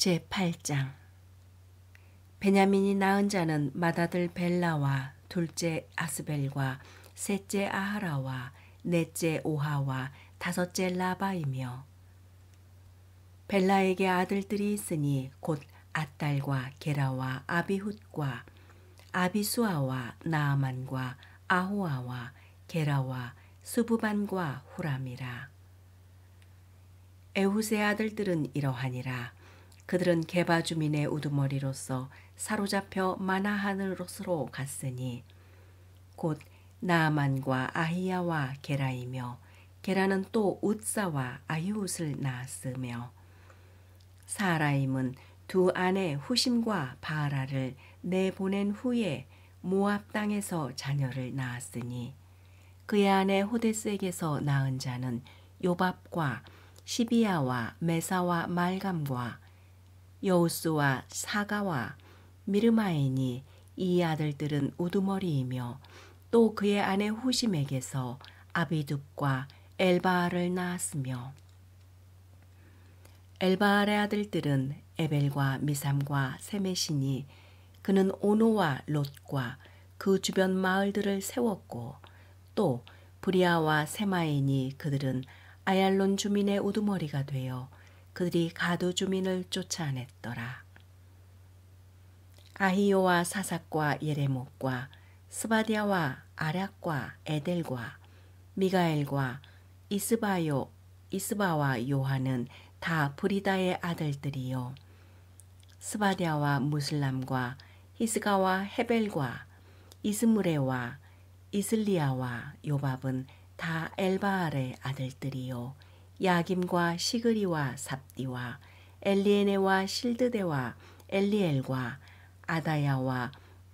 제8장 베냐민이 낳은 자는 맏아들 벨라와 둘째 아스벨과 셋째 아하라와 넷째 오하와 다섯째 라바이며 벨라에게 아들들이 있으니 곧 앗달과 게라와 아비훗과 아비수아와 나아만과 아호아와 게라와 스부반과 후람이라. 에훗의 아들들은 이러하니라. 그들은 게바 주민의 우두머리로서 사로잡혀 마나하늘로 갔으니 곧 나아만과 아히야와 게라이며 게라는 또 웃사와 아히웃을 낳았으며 사라임은 두 아내 후심과 바라를 내보낸 후에 모압 땅에서 자녀를 낳았으니 그의 아내 호데스에게서 낳은 자는 요밥과 시비야와 메사와 말감과 여우스와 사가와 미르마이니 이 아들들은 우두머리이며 또 그의 아내 후심에게서 아비둡과 엘바알을 낳았으며 엘바알의 아들들은 에벨과 미삼과 세메시니 그는 오노와 롯과 그 주변 마을들을 세웠고 또 브리아와 세마이니 그들은 아얄론 주민의 우두머리가 되어 그들이 가두 주민을 쫓아냈더라. 아히요와 사삭과 예레못과 스바디아와 아략과 에델과 미가엘과 이스바와 요한은 다 브리다의 아들들이요 스바디아와 무슬람과 히스가와 헤벨과 이스무레와 이슬리아와 요밥은 다 엘바알의 아들들이요 야김과 시그리와 삽디와 엘리에네와 실드데와 엘리엘과 아다야와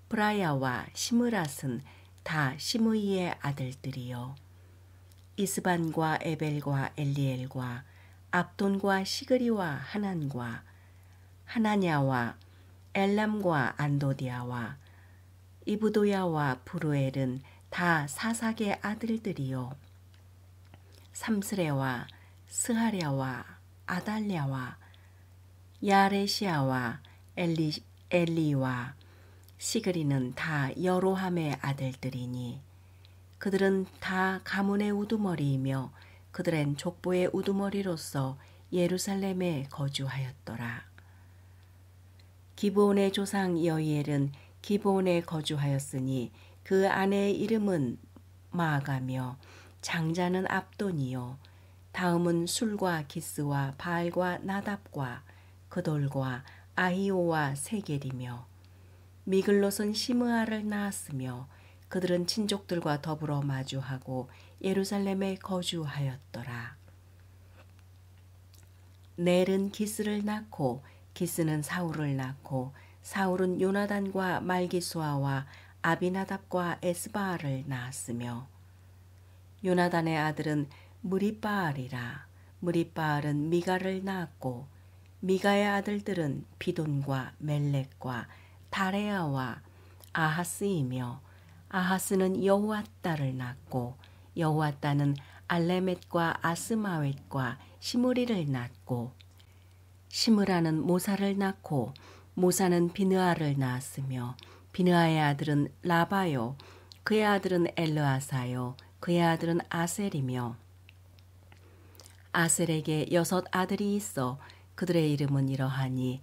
브라야와 시므랏은 다 시므이의 아들들이요 이스반과 에벨과 엘리엘과 압돈과 시그리와 하난과 하나냐와 엘람과 안도디아와 이브도야와 브루엘은 다 사삭의 아들들이요 삼스레와 스하랴와 아달랴와 야레시아와 엘리와 시그리는 다 여로함의 아들들이니 그들은 다 가문의 우두머리이며 그들은 족보의 우두머리로서 예루살렘에 거주하였더라. 기브온의 조상 여이엘은 기브온에 거주하였으니 그 아내의 이름은 마아가며 장자는 압돈이요 다음은 술과 기스와 바알과 나답과 그돌과 아히오와 세겔이며 미글롯은 시므아를 낳았으며 그들은 친족들과 더불어 마주하고 예루살렘에 거주하였더라. 넬은 기스를 낳고 기스는 사울을 낳고 사울은 요나단과 말기수아와 아비나답과 에스바알을 낳았으며 요나단의 아들은 무리바알이라. 무리바알은 미가를 낳았고 미가의 아들들은 비돈과 멜렉과 다레아와 아하스이며 아하스는 여호앗다를 낳고 여호앗다는 알레멧과 아스마웻과 시므리를 낳고 시므라는 모사를 낳고 모사는 비느아를 낳았으며 비느아의 아들은 라바요 그의 아들은 엘르아사요 그의 아들은 아셀이며 아셀에게 6 아들이 있어 그들의 이름은 이러하니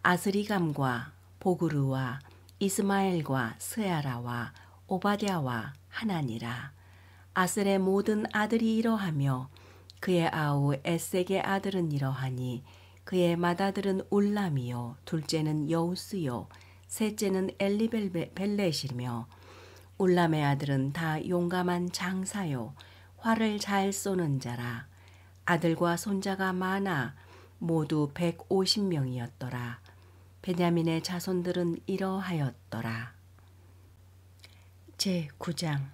아스리감과 보그르와 이스마엘과 스야라와 오바댜와 하나니라. 아셀의 모든 아들이 이러하며 그의 아우 에색의 아들은 이러하니 그의 맏아들은 울람이요 둘째는 여우스요 셋째는 엘리벨렛이며 울람의 아들은 다 용감한 장사요 활을 잘 쏘는 자라. 아들과 손자가 많아 모두 150명이었더라. 베냐민의 자손들은 이러하였더라. 제9장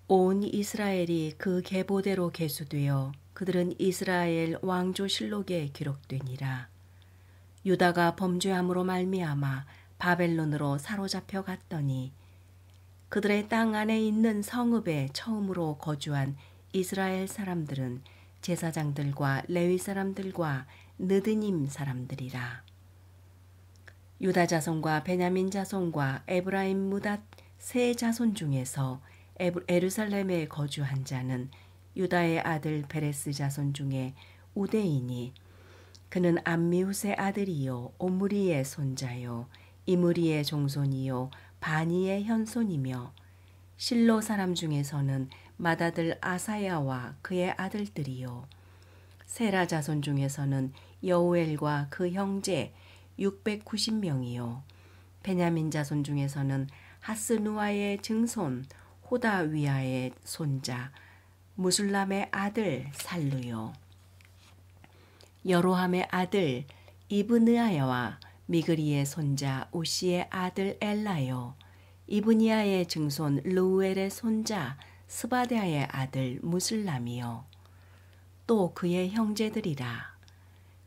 온 이스라엘이 그 계보대로 계수되어 그들은 이스라엘 왕조실록에 기록되니라. 유다가 범죄함으로 말미암아 바벨론으로 사로잡혀 갔더니 그들의 땅 안에 있는 성읍에 처음으로 거주한 이스라엘 사람들은 제사장들과 레위 사람들과 느드님 사람들이라. 유다 자손과 베냐민 자손과 에브라임 무닷 세 자손 중에서 에루살렘에 거주한 자는 유다의 아들 베레스 자손 중에 우대이니 그는 암미훗의 아들이요 오므리의 손자요 이므리의 종손이요 바니의 현손이며 실로 사람 중에서는 맏아들 아사야와 그의 아들들이요 세라 자손 중에서는 여우엘과 그 형제 690명이요 베냐민 자손 중에서는 하스누아의 증손 호다위아의 손자 무술람의 아들 살루요 여로함의 아들 이브느아야와 미그리의 손자 우시의 아들 엘라요 이브니아의 증손 르우엘의 손자 스바데아의 아들 무슬람이요 또 그의 형제들이라.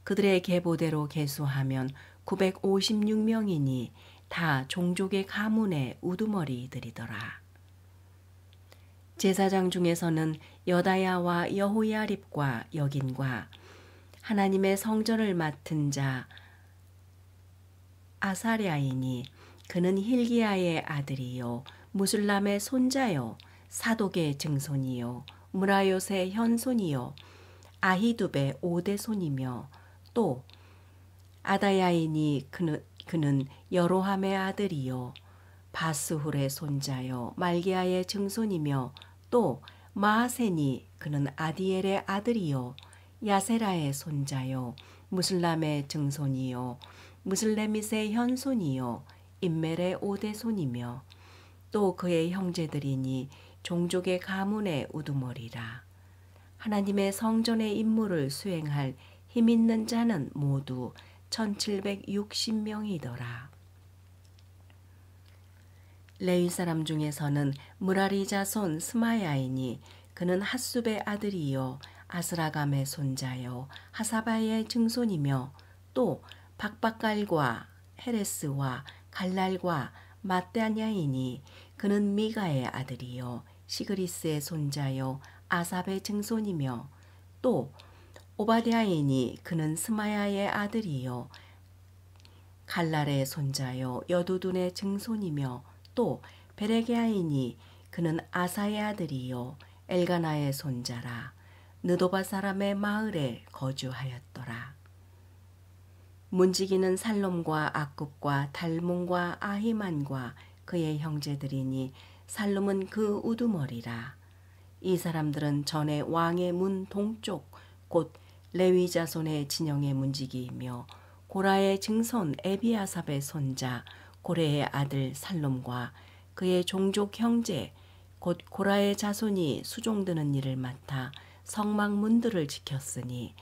그들의 계보대로 계수하면 956명이니 다 종족의 가문의 우두머리들이더라. 제사장 중에서는 여다야와 여호야립과 여긴과 하나님의 성전을 맡은 자 아사랴이니 그는 힐기야의 아들이요 무술람의 손자요 사독의 증손이요 무라요의 현손이요 아히두베 5대 손이며 또 아다야이니 그는 여로함의 아들이요 바스훌의 손자요 말기야의 증손이며 또 마하세니 그는 아디엘의 아들이요 야세라의 손자요 무슬람의 증손이요 무슬레밋의 현손이요 임멜의 5대 손이며 또 그의 형제들이니 종족의 가문의 우두머리라. 하나님의 성전의 임무를 수행할 힘 있는 자는 모두 1760명이더라. 레위 사람 중에서는 무라리 자손 스마야이니 그는 핫숲의 아들이요 아스라감의 손자요 하사바의 증손이며 또 박박갈과 헤레스와 갈랄과 마떼냐이니 그는 미가의 아들이요 시그리스의 손자요 아삽의 증손이며 또 오바댜이니 그는 스마야의 아들이요 갈랄의 손자요 여두둔의 증손이며 또 베레게아이니 그는 아사의 아들이요 엘가나의 손자라. 느도바 사람의 마을에 거주하였더라. 문지기는 살롬과 악굽과 달몬과 아히만과 그의 형제들이니 살롬은 그 우두머리라. 이 사람들은 전에 왕의 문 동쪽 곧 레위 자손의 진영의 문지기이며 고라의 증손 에비아삽의 손자 고레의 아들 살롬과 그의 종족 형제 곧 고라의 자손이 수종드는 일을 맡아 성막문들을 지켰으니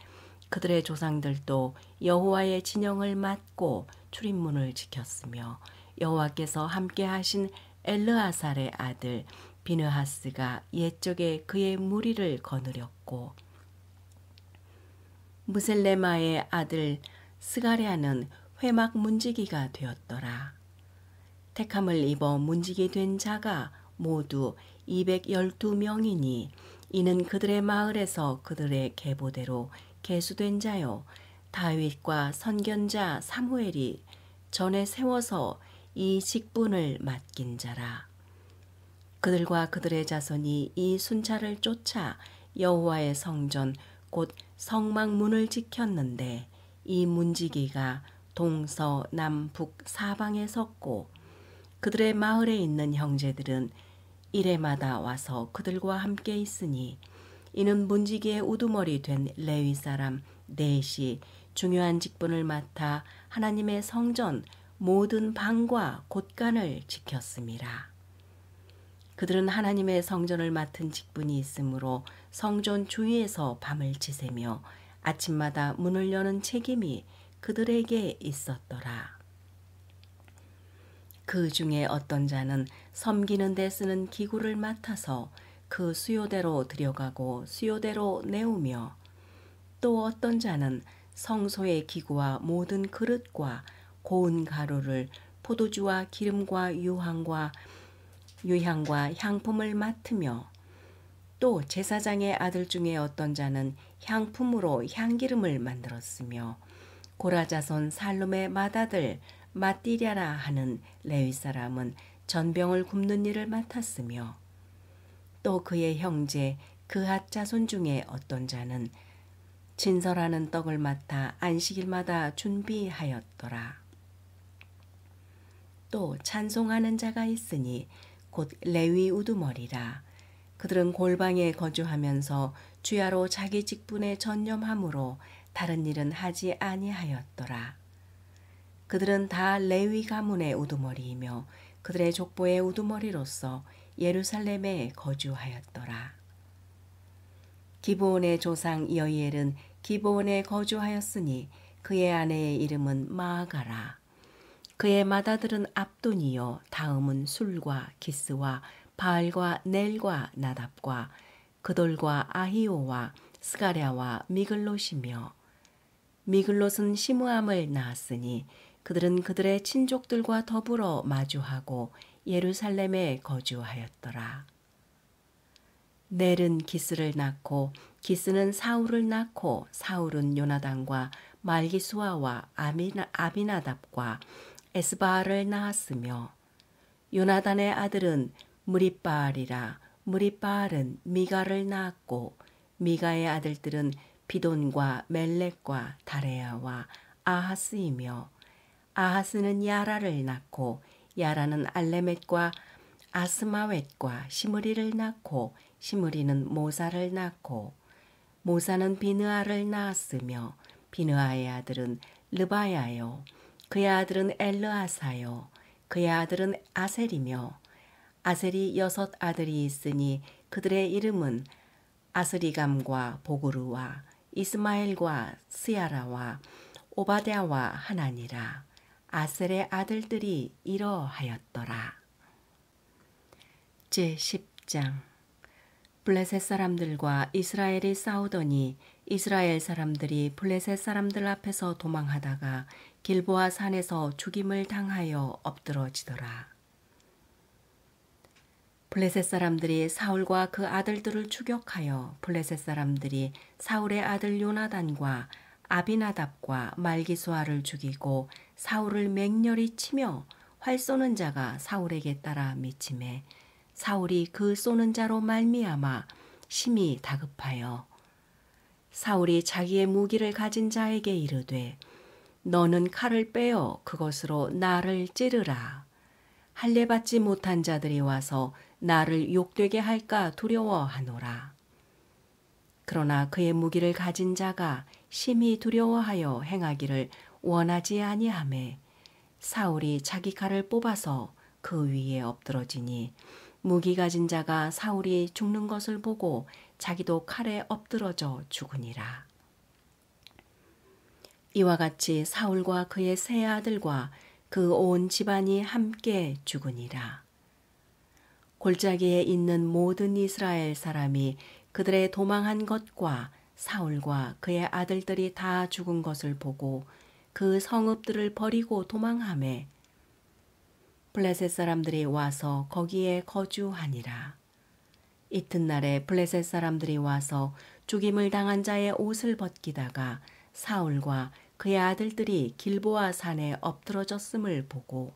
그들의 조상들도 여호와의 진영을 맡고 출입문을 지켰으며 여호와께서 함께 하신 엘르아살의 아들 비느하스가 옛적에 그의 무리를 거느렸고 무셀레마의 아들 스가랴는 회막 문지기가 되었더라. 택함을 입어 문지기 된 자가 모두 212명이니 이는 그들의 마을에서 그들의 계보대로 계수된 자요 다윗과 선견자 사무엘이 전에 세워서 이 직분을 맡긴 자라. 그들과 그들의 자손이 이 순찰을 쫓아 여호와의 성전 곧 성막문을 지켰는데 이 문지기가 동서 남북 사방에 섰고 그들의 마을에 있는 형제들은 이래마다 와서 그들과 함께 있으니 이는 문지기의 우두머리 된 레위 사람 넷이 중요한 직분을 맡아 하나님의 성전 모든 방과 곳간을 지켰음이라. 그들은 하나님의 성전을 맡은 직분이 있으므로 성전 주위에서 밤을 지새며 아침마다 문을 여는 책임이 그들에게 있었더라. 그 중에 어떤 자는 섬기는 데 쓰는 기구를 맡아서 그 수요대로 들여가고 수요대로 내오며 또 어떤 자는 성소의 기구와 모든 그릇과 고운 가루를 포도주와 기름과 유향과 향품을 맡으며 또 제사장의 아들 중에 어떤 자는 향품으로 향기름을 만들었으며 고라 자손 살룸의 맏아들 마띠랴라 하는 레위 사람은 전병을 굽는 일을 맡았으며 또 그의 형제 그핫 자손 중에 어떤 자는 진설하는 떡을 맡아 안식일마다 준비하였더라. 또 찬송하는 자가 있으니 곧 레위 우두머리라. 그들은 골방에 거주하면서 주야로 자기 직분에 전념함으로 다른 일은 하지 아니하였더라. 그들은 다 레위 가문의 우두머리이며 그들의 족보의 우두머리로서 예루살렘에 거주하였더라. 기브온의 조상 여이엘은 기브온에 거주하였으니 그의 아내의 이름은 마아가라. 그의 맏아들은 압돈이요 다음은 술과 기스와 바알과 넬과 나답과 그돌과 아히오와 스가랴와 미글롯이며 미글롯은 시므암을 낳았으니 그들은 그들의 친족들과 더불어 마주하고 예루살렘에 거주하였더라. 넬은 기스를 낳고 기스는 사울을 낳고 사울은 요나단과 말기수아와 아비나답과 에스바알을 낳았으며 요나단의 아들은 무립바알이라. 무립바알은 미가를 낳았고 미가의 아들들은 비돈과 멜렉과 다레야와 아하스이며 아하스는 야라를 낳고 야라는 알레멧과 아스마웻과 시므리를 낳고 시므리는 모사를 낳고 모사는 비느아를 낳았으며 비느아의 아들은 르바야요 그의 아들은 엘르아사요 그의 아들은 아셀이며 아셀이 6 아들이 있으니 그들의 이름은 아스리감과 보그루와 이스마엘과 스야라와 오바댜와 하나니라. 아셀의 아들들이 이러하였더라. 제10장 블레셋 사람들과 이스라엘이 싸우더니 이스라엘 사람들이 블레셋 사람들 앞에서 도망하다가 길보아 산에서 죽임을 당하여 엎드러지더라. 블레셋 사람들이 사울과 그 아들들을 추격하여 블레셋 사람들이 사울의 아들 요나단과 아비나답과 말기수아를 죽이고 사울을 맹렬히 치며 활 쏘는 자가 사울에게 따라 미치매 사울이 그 쏘는 자로 말미암아 심히 다급하여 사울이 자기의 무기를 가진 자에게 이르되 너는 칼을 빼어 그것으로 나를 찌르라. 할례 받지 못한 자들이 와서 나를 욕되게 할까 두려워하노라. 그러나 그의 무기를 가진 자가 심히 두려워하여 행하기를 원하지 아니하매 사울이 자기 칼을 뽑아서 그 위에 엎드러지니 무기 가진 자가 사울이 죽는 것을 보고 자기도 칼에 엎드러져 죽으니라. 이와 같이 사울과 그의 세 아들과 그 온 집안이 함께 죽으니라. 골짜기에 있는 모든 이스라엘 사람이 그들의 도망한 것과 사울과 그의 아들들이 다 죽은 것을 보고 그 성읍들을 버리고 도망하매 블레셋 사람들이 와서 거기에 거주하니라. 이튿날에 블레셋 사람들이 와서 죽임을 당한 자의 옷을 벗기다가 사울과 그의 아들들이 길보아 산에 엎드러졌음을 보고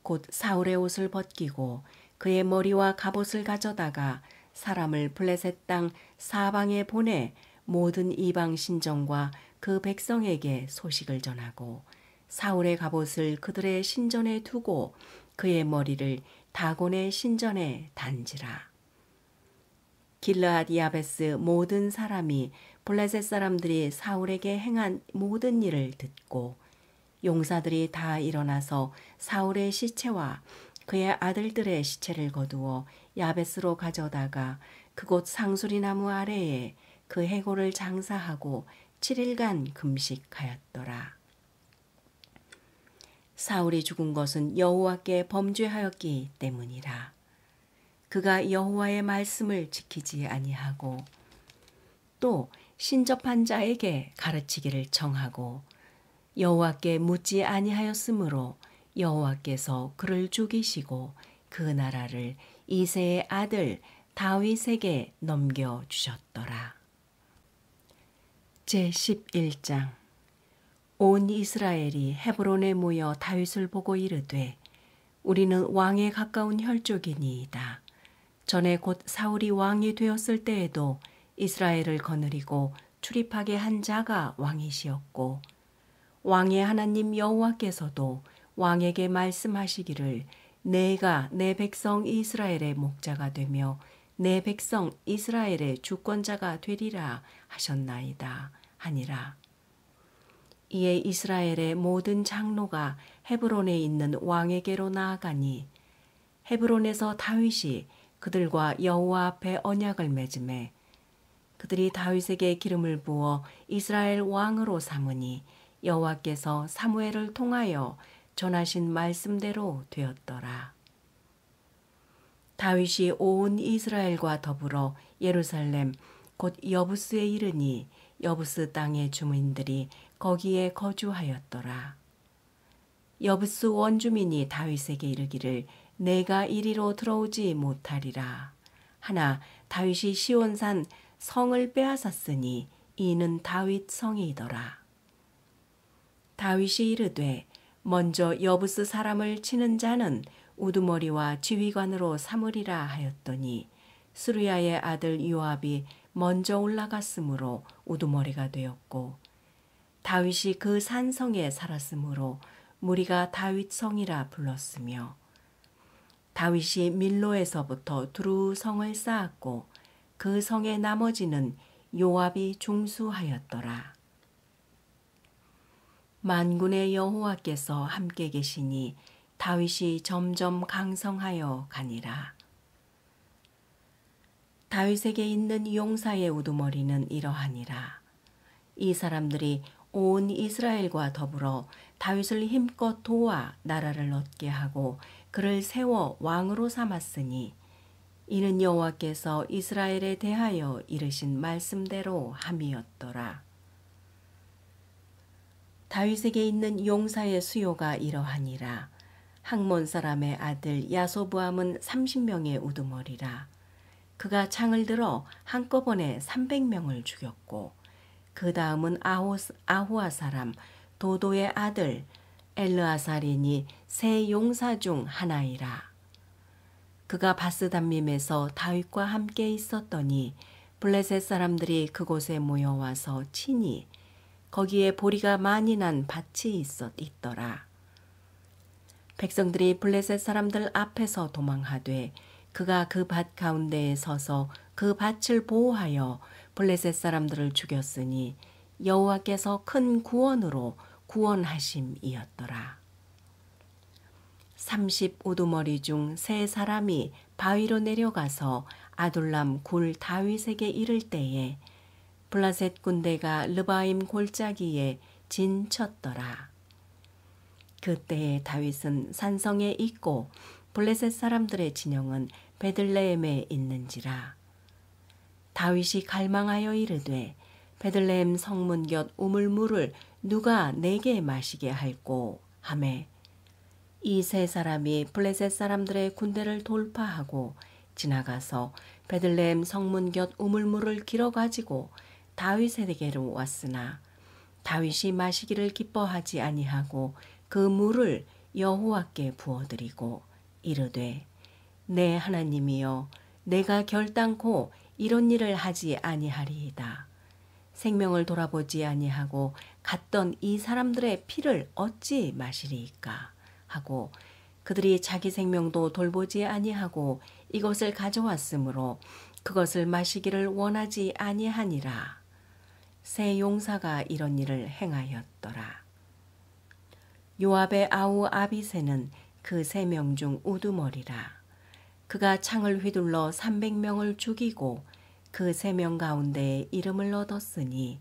곧 사울의 옷을 벗기고 그의 머리와 갑옷을 가져다가 사람을 블레셋 땅 사방에 보내 모든 이방 신정과 그 백성에게 소식을 전하고 사울의 갑옷을 그들의 신전에 두고 그의 머리를 다곤의 신전에 단지라. 길르앗 야베스 모든 사람이 블레셋 사람들이 사울에게 행한 모든 일을 듣고 용사들이 다 일어나서 사울의 시체와 그의 아들들의 시체를 거두어 야베스로 가져다가 그곳 상수리 나무 아래에 그 해골을 장사하고 7일간 금식하였더라. 사울이 죽은 것은 여호와께 범죄하였기 때문이라. 그가 여호와의 말씀을 지키지 아니하고 또 신접한 자에게 가르치기를 청하고 여호와께 묻지 아니하였으므로 여호와께서 그를 죽이시고 그 나라를 이새의 아들 다윗에게 넘겨주셨더라. 제11장. 온 이스라엘이 헤브론에 모여 다윗을 보고 이르되 우리는 왕에 가까운 혈족이니이다. 전에 곧 사울이 왕이 되었을 때에도 이스라엘을 거느리고 출입하게 한 자가 왕이시었고 왕의 하나님 여호와께서도 왕에게 말씀하시기를 내가 내 백성 이스라엘의 목자가 되며 내 백성 이스라엘의 주권자가 되리라 하셨나이다 하니라. 이에 이스라엘의 모든 장로가 헤브론에 있는 왕에게로 나아가니 헤브론에서 다윗이 그들과 여호와 앞에 언약을 맺음에 그들이 다윗에게 기름을 부어 이스라엘 왕으로 삼으니 여호와께서 사무엘을 통하여 전하신 말씀대로 되었더라. 다윗이 온 이스라엘과 더불어 예루살렘 곧 여부스에 이르니 여부스 땅의 주민들이 거기에 거주하였더라. 여부스 원주민이 다윗에게 이르기를 내가 이리로 들어오지 못하리라. 하나 다윗이 시온산 성을 빼앗았으니 이는 다윗 성이더라. 다윗이 이르되 먼저 여부스 사람을 치는 자는 우두머리와 지휘관으로 삼으리라 하였더니 스루야의 아들 요압이 먼저 올라갔으므로 우두머리가 되었고 다윗이 그 산성에 살았으므로 무리가 다윗 성이라 불렀으며 다윗이 밀로에서부터 두루 성을 쌓았고 그 성의 나머지는 요압이 중수하였더라. 만군의 여호와께서 함께 계시니 다윗이 점점 강성하여 가니라. 다윗에게 있는 용사의 우두머리는 이러하니라. 이 사람들이 온 이스라엘과 더불어 다윗을 힘껏 도와 나라를 얻게 하고 그를 세워 왕으로 삼았으니 이는 여호와께서 이스라엘에 대하여 이르신 말씀대로 함이었더라. 다윗에게 있는 용사의 수요가 이러하니라. 학몬 사람의 아들 야소부암은 30명의 우두머리라. 그가 창을 들어 한꺼번에 300명을 죽였고 그 다음은 아후아 사람 도도의 아들 엘르아살이니 세 용사 중 하나이라. 그가 바스담밈에서 다윗과 함께 있었더니 블레셋 사람들이 그곳에 모여와서 치니 거기에 보리가 많이 난 밭이 있더라. 백성들이 블레셋 사람들 앞에서 도망하되 그가 그 밭 가운데에 서서 그 밭을 보호하여 블레셋 사람들을 죽였으니 여호와께서 큰 구원으로 구원하심이었더라. 30 우두머리 중 세 사람이 바위로 내려가서 아둘람 굴 다윗에게 이를 때에 블레셋 군대가 르바임 골짜기에 진쳤더라. 그때에 다윗은 산성에 있고 블레셋 사람들의 진영은 베들레헴에 있는지라. 다윗이 갈망하여 이르되 베들레헴 성문 곁 우물물을 누가 내게 마시게 할꼬 하매 이 세 사람이 블레셋 사람들의 군대를 돌파하고 지나가서 베들레헴 성문 곁 우물물을 길어 가지고 다윗에게로 왔으나 다윗이 마시기를 기뻐하지 아니하고 그 물을 여호와께 부어드리고 이르되 내 하나님이여 내가 결단코 이런 일을 하지 아니하리이다. 생명을 돌아보지 아니하고 갔던 이 사람들의 피를 어찌 마시리이까 하고 그들이 자기 생명도 돌보지 아니하고 이것을 가져왔으므로 그것을 마시기를 원하지 아니하니라. 세 용사가 이런 일을 행하였더라. 요압의 아우 아비새는 그 3명 중 우두머리라. 그가 창을 휘둘러 300명을 죽이고 그 3명 가운데에 이름을 얻었으니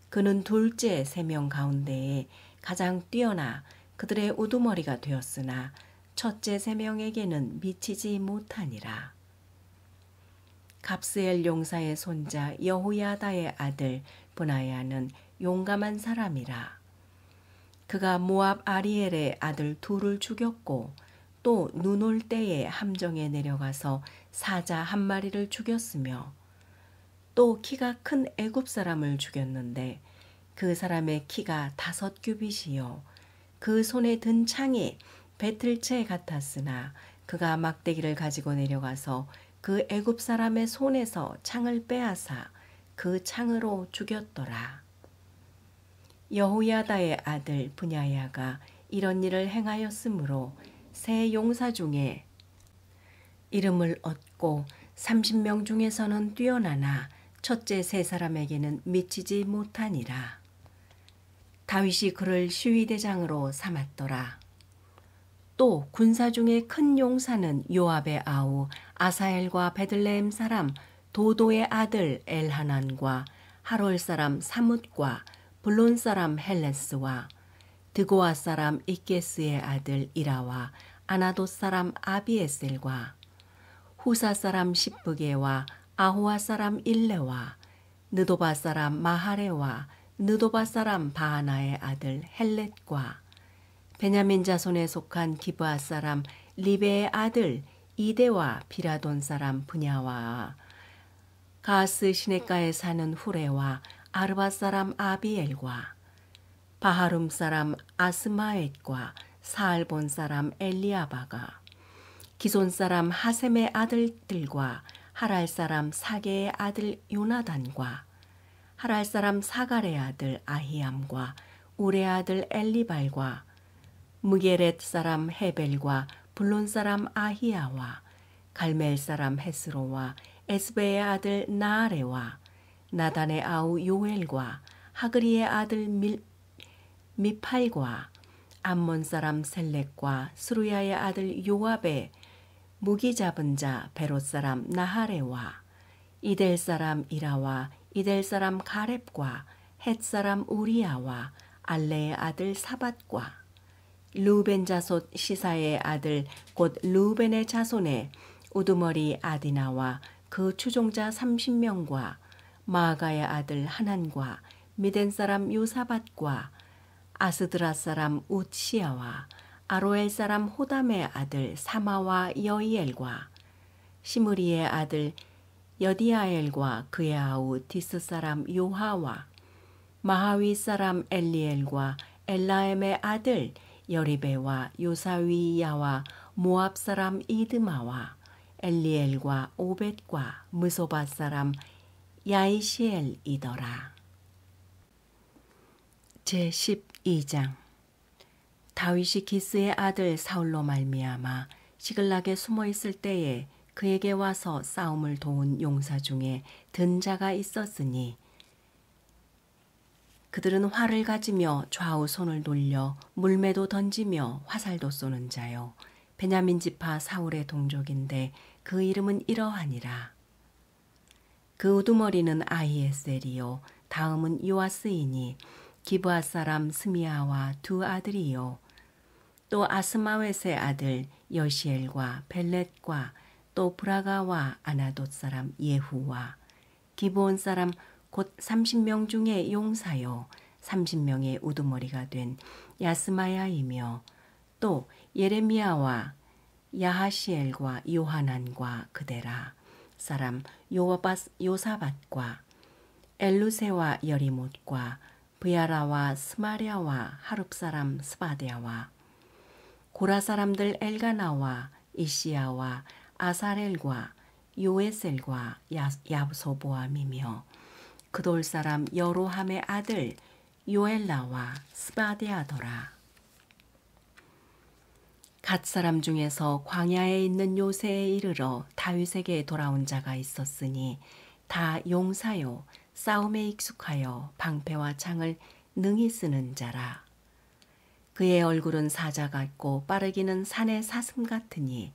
그는 둘째 3명 가운데에 가장 뛰어나 그들의 우두머리가 되었으나 첫째 3명에게는 미치지 못하니라. 갑스엘 용사의 손자 여호야다의 아들 브나야는 용감한 사람이라. 그가 모압 아리엘의 아들 둘을 죽였고 또 눈 올 때에 함정에 내려가서 사자 한 마리를 죽였으며 또 키가 큰 애굽 사람을 죽였는데 그 사람의 키가 5규빗이요 그 손에 든 창이 배틀채 같았으나 그가 막대기를 가지고 내려가서 그 애굽 사람의 손에서 창을 빼앗아 그 창으로 죽였더라. 여호야다의 아들 분야야가 이런 일을 행하였으므로 세 용사 중에 이름을 얻고 30명 중에서는 뛰어나나 첫째 세 사람에게는 미치지 못하니라. 다윗이 그를 시위대장으로 삼았더라. 또 군사 중에 큰 용사는 요압의 아우 아사엘과 베들레헴 사람 도도의 아들 엘하난과 하롤 사람 사뭇과 블론 사람 헬레스와 드고아 사람 이게스의 아들 이라와 아나돗 사람 아비에셀과 후사 사람 십브게와 아호와 사람 일레와 느도바 사람 마하레와 느도바 사람 바하나의 아들 헬렛과 베냐민 자손에 속한 기브아 사람 리베의 아들 이데와 비라돈 사람 분야와 가스 시내가에 사는 후레와 아르바 사람 아비엘과 바하룸 사람 아스마엣과 사알본 사람 엘리아바가 기손 사람 하셈의 아들들과 하랄 사람 사게의 아들 요나단과 하랄 사람 사갈의 아들 아히암과 우레 아들 엘리발과 무게렛 사람 헤벨과 블론 사람 아히야와 갈멜 사람 헤스로와 에스베의 아들 나아레와 나단의 아우 요엘과 하그리의 아들 미팔과 암몬 사람 셀렉과 스루야의 아들 요압의 무기 잡은 자 베롯 사람 나하레와 이델 사람 이라와 이델 사람 가렙과 헷 사람 우리야와 알레의 아들 사밧과 루벤 자손 시사의 아들 곧 루벤의 자손의 우두머리 아디나와 그 추종자 30명과 마아가의 아들 하난과 미덴 사람 요사밧과 아스드라 사람 웃시야와 아로엘 사람 호담의 아들 사마와 여이엘과 시므리의 아들 여디아엘과 그의 아우 디스 사람 요하와 마하위 사람 엘리엘과 엘라엠의 아들 여리베와 요사위야와 모압 사람 이드마와 엘리엘과 오벳과 무소바 사람 야이시엘이더라. 제12장 다윗이 기스의 아들 사울로 말미암아 시글락에 숨어 있을 때에 그에게 와서 싸움을 도운 용사 중에 든 자가 있었으니 그들은 활을 가지며 좌우 손을 돌려 물매도 던지며 화살도 쏘는 자요 베냐민 지파 사울의 동족인데 그 이름은 이러하니라. 그 우두머리는 아히에셀이요 다음은 요아스이니 기브아 사람 스미아와 두 아들이요 또 아스마웻의 아들 여시엘과 벨렛과 또 브라가와 아나돗 사람 예후와 기브온 사람 곧 30명 중에 용사요 30명의 우두머리가 된 야스마야이며 또 예레미야와 야하시엘과 요하난과 그데라 사람 요사밧과 엘루세와 여리못과 브야라와 스마랴와 하룹 사람 스바데아와 고라 사람들 엘가나와 이시야와 아사렐과 요에셀과 야소보암이며 그돌 사람 여로함의 아들 요엘라와 스바데아더라. 갓 사람 중에서 광야에 있는 요새에 이르러 다윗에게 돌아온 자가 있었으니 다 용사요 싸움에 익숙하여 방패와 창을 능히 쓰는 자라. 그의 얼굴은 사자 같고 빠르기는 산의 사슴 같으니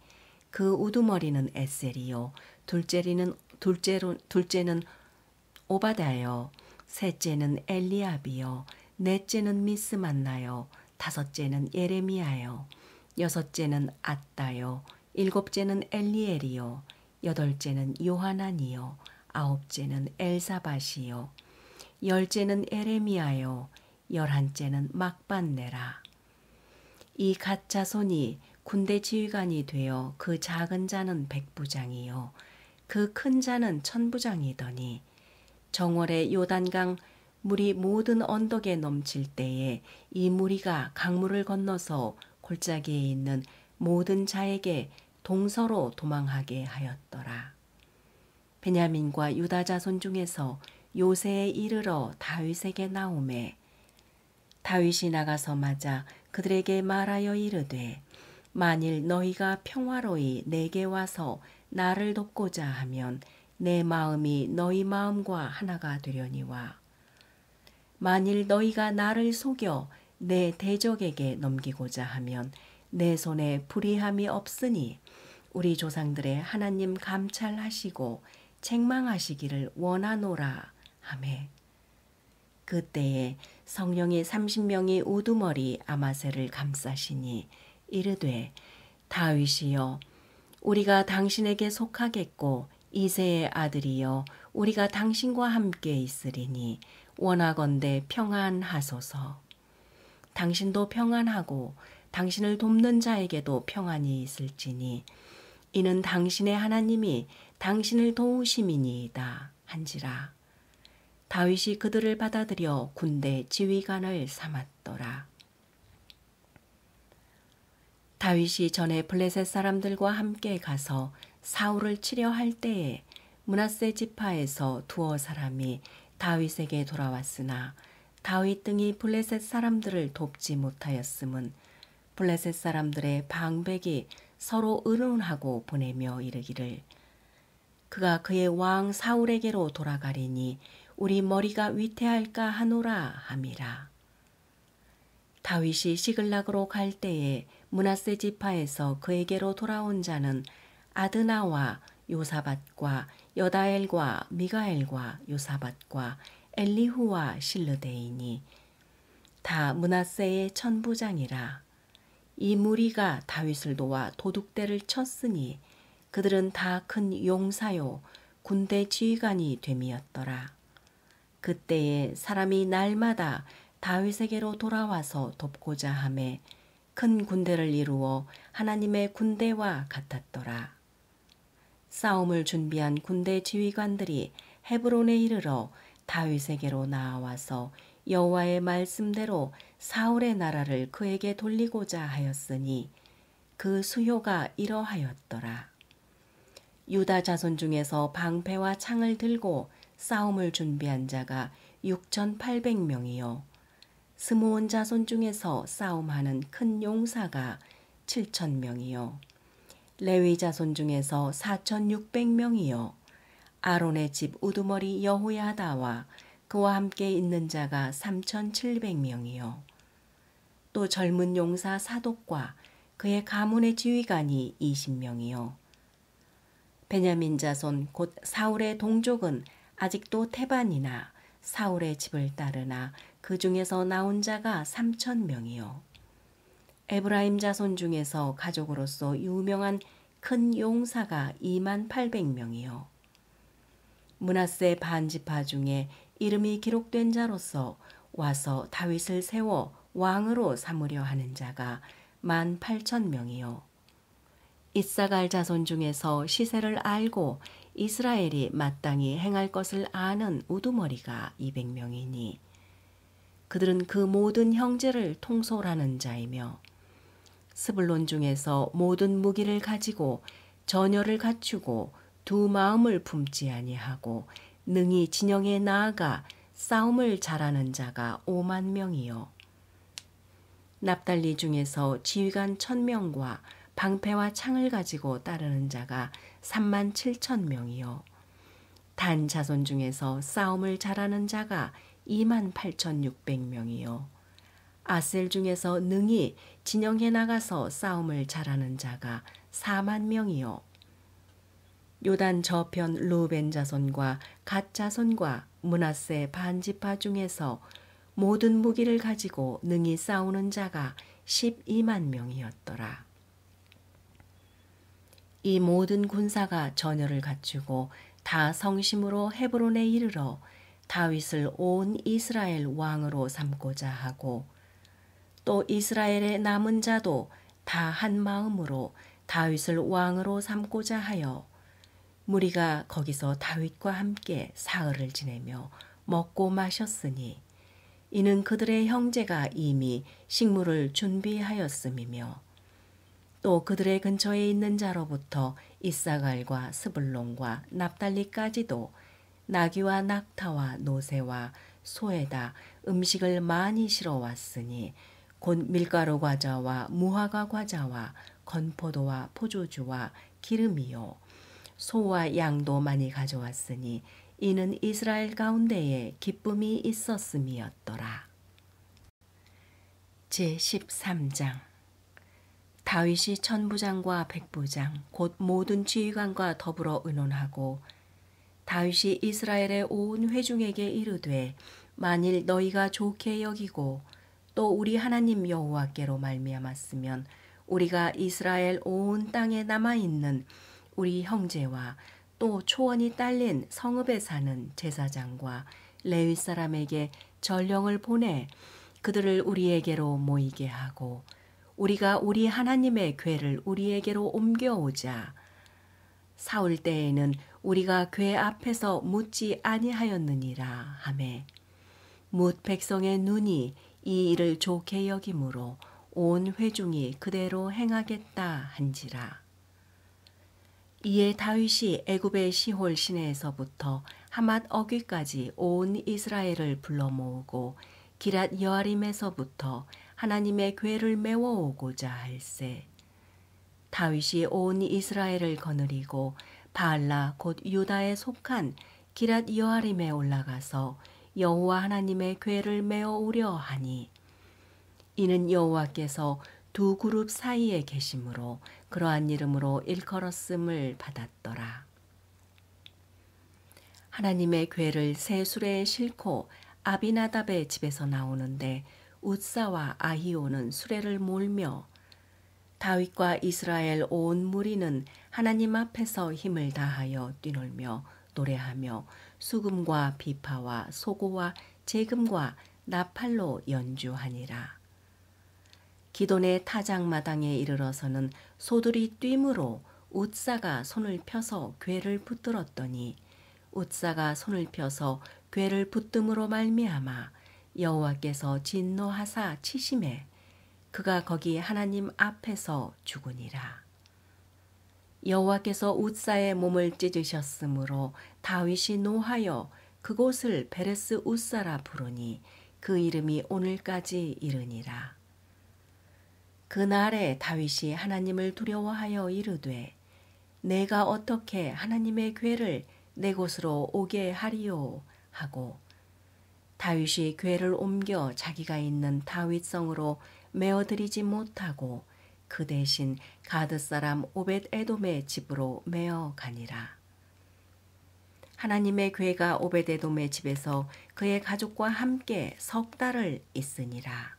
그 우두머리는 에셀이요 둘째는 오바다요 셋째는 엘리압이요 넷째는 미스만나요 다섯째는 예레미야요 여섯째는 앗다요 일곱째는 엘리엘이요 여덟째는 요하난이요 아홉째는 엘사밧이요 열째는 에레미야요 열한째는 막반네라. 이 갓 자손이 군대 지휘관이 되어 그 작은 자는 백부장이요 그 큰 자는 천부장이더니 정월에 요단강 물이 모든 언덕에 넘칠 때에 이 무리가 강물을 건너서 골짜기에 있는 모든 자에게 동서로 도망하게 하였더라. 베냐민과 유다 자손 중에서 요새에 이르러 다윗에게 나오매 다윗이 나가서 맞아 그들에게 말하여 이르되 만일 너희가 평화로이 내게 와서 나를 돕고자 하면 내 마음이 너희 마음과 하나가 되려니와 만일 너희가 나를 속여 내 대적에게 넘기고자 하면 내 손에 불의함이 없으니 우리 조상들의 하나님 감찰하시고 책망하시기를 원하노라 하매 그때에 성령이 30명이 우두머리 아마새를 감싸시니 이르되 다윗이여 우리가 당신에게 속하겠고 이새의 아들이여 우리가 당신과 함께 있으리니 원하건대 평안하소서. 당신도 평안하고 당신을 돕는 자에게도 평안이 있을지니 이는 당신의 하나님이 당신을 도우심이니이다 한지라. 다윗이 그들을 받아들여 군대 지휘관을 삼았더라. 다윗이 전에 블레셋 사람들과 함께 가서 사울을 치려 할 때에 므낫세 지파에서 두어 사람이 다윗에게 돌아왔으나 다윗 등이 블레셋 사람들을 돕지 못하였음은 블레셋 사람들의 방백이 서로 의논하고 보내며 이르기를 그가 그의 왕 사울에게로 돌아가리니 우리 머리가 위태할까 하노라 함이라. 다윗이 시글락으로 갈 때에 므낫세 지파에서 그에게로 돌아온 자는 아드나와 요사밧과 여다엘과 미가엘과 요사밧과 엘리후와 실르데이니 다 므낫세의 천부장이라. 이 무리가 다윗을 도와 도둑대를 쳤으니 그들은 다 큰 용사요 군대 지휘관이 됨이었더라. 그때에 사람이 날마다 다윗에게로 돌아와서 돕고자 하매 큰 군대를 이루어 하나님의 군대와 같았더라. 싸움을 준비한 군대 지휘관들이 헤브론에 이르러 다윗에게로 나와서 여호와의 말씀대로 사울의 나라를 그에게 돌리고자 하였으니 그 수요가 이러하였더라. 유다 자손 중에서 방패와 창을 들고 싸움을 준비한 자가 6,800명이요 스므온 자손 중에서 싸움하는 큰 용사가 7,000명이요 레위 자손 중에서 4,600명이요 아론의 집 우두머리 여호야다와 그와 함께 있는 자가 3,700명이요 또 젊은 용사 사독과 그의 가문의 지휘관이 20명이요 베냐민 자손 곧 사울의 동족은 아직도 태반이나 사울의 집을 따르나 그 중에서 나온 자가 3,000명이요 에브라임 자손 중에서 가족으로서 유명한 큰 용사가 28,000명이요 므낫세 반지파 중에 이름이 기록된 자로서 와서 다윗을 세워 왕으로 삼으려 하는 자가 18,000명이요 이사갈 자손 중에서 시세를 알고 이스라엘이 마땅히 행할 것을 아는 우두머리가 200명이니 그들은 그 모든 형제를 통솔하는 자이며 스불론 중에서 모든 무기를 가지고 전열을 갖추고 두 마음을 품지 아니하고 능히 진영에 나아가 싸움을 잘하는 자가 50,000명이요 납달리 중에서 지휘관 1,000명과 방패와 창을 가지고 따르는 자가 37,000명이요 단 자손 중에서 싸움을 잘하는 자가 28,600명이요 아셀 중에서 능히 진영에 나가서 싸움을 잘하는 자가 40,000명이요 요단 저편 루벤 자손과 갓 자손과 므낫세 반지파 중에서 모든 무기를 가지고 능히 싸우는 자가 120,000명이었더라. 이 모든 군사가 전열을 갖추고 다 성심으로 헤브론에 이르러 다윗을 온 이스라엘 왕으로 삼고자 하고 또 이스라엘의 남은 자도 다 한 마음으로 다윗을 왕으로 삼고자 하여 무리가 거기서 다윗과 함께 사흘을 지내며 먹고 마셨으니 이는 그들의 형제가 이미 식물을 준비하였음이며 또 그들의 근처에 있는 자로부터 이사갈과 스불론과 납달리까지도 나귀와 낙타와 노새와 소에다 음식을 많이 실어 왔으니 곧 밀가루 과자와 무화과 과자와 건포도와 포도주와 기름이요 소와 양도 많이 가져왔으니 이는 이스라엘 가운데에 기쁨이 있었음이었더라. 제13장 다윗이 천부장과 백부장 곧 모든 지휘관과 더불어 의논하고 다윗이 이스라엘의 온 회중에게 이르되 만일 너희가 좋게 여기고 또 우리 하나님 여호와께로 말미암았으면 우리가 이스라엘 온 땅에 남아있는 우리 형제와 또 초원이 딸린 성읍에 사는 제사장과 레위 사람에게 전령을 보내 그들을 우리에게로 모이게 하고 우리가 우리 하나님의 궤를 우리에게로 옮겨오자. 사울 때에는 우리가 궤 앞에서 묻지 아니하였느니라 하매 뭇 백성의 눈이 이 일을 좋게 여김으로 온 회중이 그대로 행하겠다 한지라. 이에 다윗이 애굽의 시홀 시내에서부터 하맛 어귀까지 온 이스라엘을 불러 모으고 기랏 여아림에서부터 하나님의 궤를 메워오고자 할세. 다윗이 온 이스라엘을 거느리고 바알라 곧 유다에 속한 기랏 여아림에 올라가서 여호와 하나님의 궤를 메어오려 하니 이는 여호와께서 두 그룹 사이에 계심으로 그러한 이름으로 일컬었음을 받았더라. 하나님의 궤를 새 수레에 싣고 아비나답의 집에서 나오는데 웃사와 아히오는 수레를 몰며 다윗과 이스라엘 온 무리는 하나님 앞에서 힘을 다하여 뛰놀며 노래하며 수금과 비파와 소고와 제금과 나팔로 연주하니라. 기돈의 타작마당에 이르러서는 소들이 뛰므로 웃사가 손을 펴서 궤를 붙들었더니 웃사가 손을 펴서 궤를 붙듦으로 말미암아 여호와께서 진노하사 치심에 그가 거기 하나님 앞에서 죽으니라. 여호와께서 웃사의 몸을 찢으셨으므로 다윗이 노하여 그곳을 베레스 웃사라 부르니 그 이름이 오늘까지 이르니라. 그날에 다윗이 하나님을 두려워하여 이르되 내가 어떻게 하나님의 궤를 내 곳으로 오게 하리요 하고 다윗이 궤를 옮겨 자기가 있는 다윗성으로 메어들이지 못하고 그 대신 가드 사람 오벳 에돔의 집으로 메어 가니라. 하나님의 궤가 오벳 에돔의 집에서 그의 가족과 함께 석 달을 있으니라.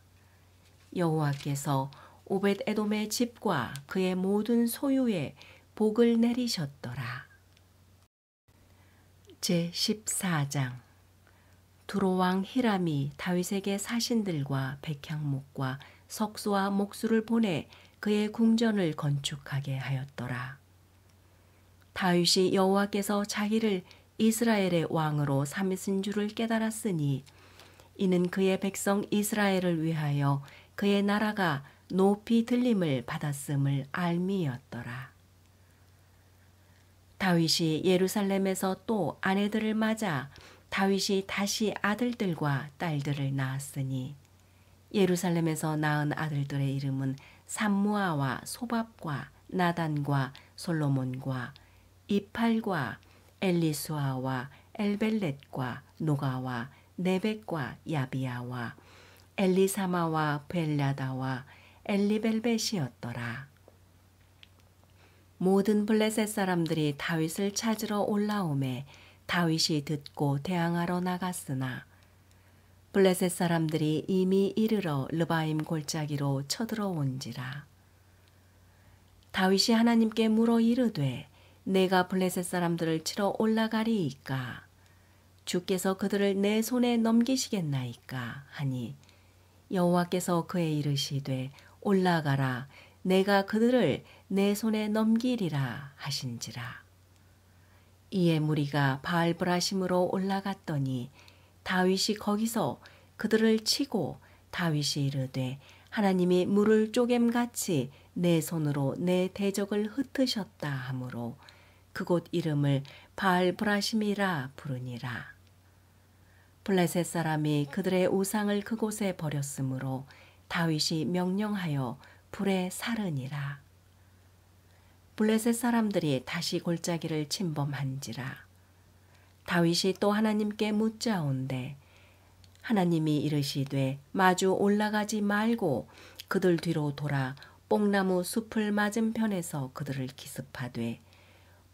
여호와께서 오벳 에돔의 집과 그의 모든 소유에 복을 내리셨더라. 제14장 두로왕 히람이 다윗에게 사신들과 백향목과 석수와 목수를 보내 그의 궁전을 건축하게 하였더라. 다윗이 여호와께서 자기를 이스라엘의 왕으로 삼으신 줄을 깨달았으니 이는 그의 백성 이스라엘을 위하여 그의 나라가 높이 들림을 받았음을 알미였더라. 다윗이 예루살렘에서 또 아내들을 맞아 다윗이 다시 아들들과 딸들을 낳았으니 예루살렘에서 낳은 아들들의 이름은 삼무아와 소밥과 나단과 솔로몬과 이팔과 엘리수아와 엘벨렛과 노가와 네벡과 야비야와 엘리사마와 벨라다와 엘리벨벳이었더라. 모든 블레셋 사람들이 다윗을 찾으러 올라오매 다윗이 듣고 대항하러 나갔으나 블레셋 사람들이 이미 이르러 르바임 골짜기로 쳐들어온지라. 다윗이 하나님께 물어 이르되 내가 블레셋 사람들을 치러 올라가리이까 주께서 그들을 내 손에 넘기시겠나이까 하니 여호와께서 그에 이르시되 올라가라 내가 그들을 내 손에 넘기리라 하신지라. 이에 무리가 바알브라심으로 올라갔더니 다윗이 거기서 그들을 치고 다윗이 이르되 하나님이 물을 쪼갰같이 내 손으로 내 대적을 흩으셨다 하므로 그곳 이름을 바알브라심이라 부르니라. 블레셋 사람이 그들의 우상을 그곳에 버렸으므로 다윗이 명령하여 불에 사르니라. 블레셋 사람들이 다시 골짜기를 침범한지라. 다윗이 또 하나님께 묻자온대 하나님이 이르시되 마주 올라가지 말고 그들 뒤로 돌아 뽕나무 숲을 맞은편에서 그들을 기습하되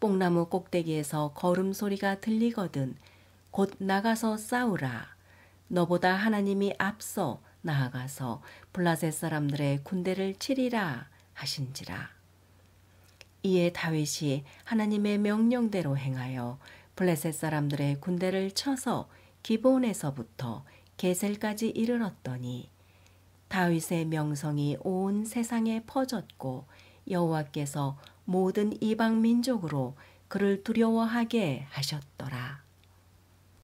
뽕나무 꼭대기에서 걸음소리가 들리거든 곧 나가서 싸우라. 너보다 하나님이 앞서 나아가서 블레셋 사람들의 군대를 치리라 하신지라. 이에 다윗이 하나님의 명령대로 행하여 블레셋 사람들의 군대를 쳐서 기브온에서부터 게셀까지 이르렀더니 다윗의 명성이 온 세상에 퍼졌고 여호와께서 모든 이방 민족으로 그를 두려워하게 하셨더라.